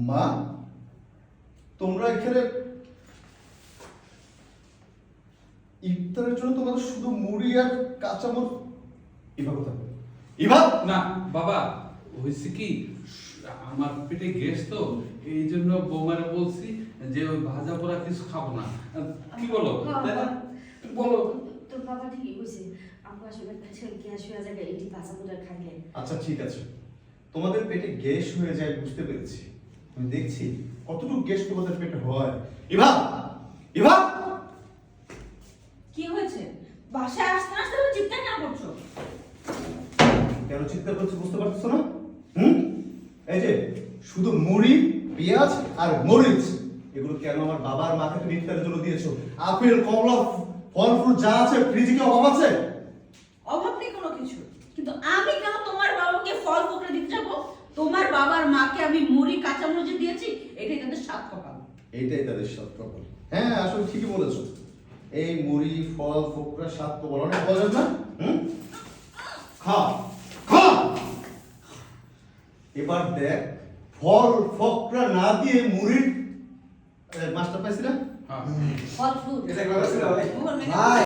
মা, তোমরা এখানে ইফতারের জন্য তোমাদের শুধু মুড়ি আর কাঁচামরিচ। ইভা কোথায়? ইভা! না বাবা, হয়েছে কি আমার পেটে গ্যাস তো, এই জন্য বৌমারে বলছি যে ওই ভাজা পোড়া কিছু খাবো না। কি বলো তাই না? বলো। তোর বাবা ঠিকই কইছে, আমরা আসলে গ্যাস হয়ে যায় এটি ভাজা পোড়া খাইলে। আচ্ছা ঠিক আছে, তোমাদের পেটে গ্যাস হয়ে যায় বুঝতে পেরেছি। আমি দেখছি কতটুকু গ্যাস তোমাদের পেটে হয়। ইভা! ইভা! কি হয়েছে? বাসায় আসতে আসতে তুমি চিৎকার কেন করছো? কেন চিৎকার করছো বুঝতে পারছো না? এই যে শুধু মুড়ি, পেঁয়াজ আর মরিচ, এগুলো কেন আমার বাবার মাকে তুমি ইফতারের জন্য দিয়েছো? আপেল, কমলা, ফল ফ্রুট যা আছে ফ্রিজে কি অভাব আছে? অভাব নেই কোনো কিছু, কিন্তু আমি কেন তোমার বাবাকে ফল পকড়ে দিতে যাবো? তোমার বাবার মাকে আমি মুড়ি কাঁচামরিচ দিয়েছি, এটাই তাদের সাত কপাল। এইটাই তাদের সাত কপাল। হ্যাঁ আসলে ঠিকই বলেছো, এই মুড়ি ফল ফোকরা সাত কপাল অনেক বলেন না? খা খা, এবার দেখ ফল ফকরা না দিয়ে মুড়ির মাস্টার পাইছি না? হ্যাঁ ফল ফ্রুট এটা করা ছিল ভাই। ওখানে ভাই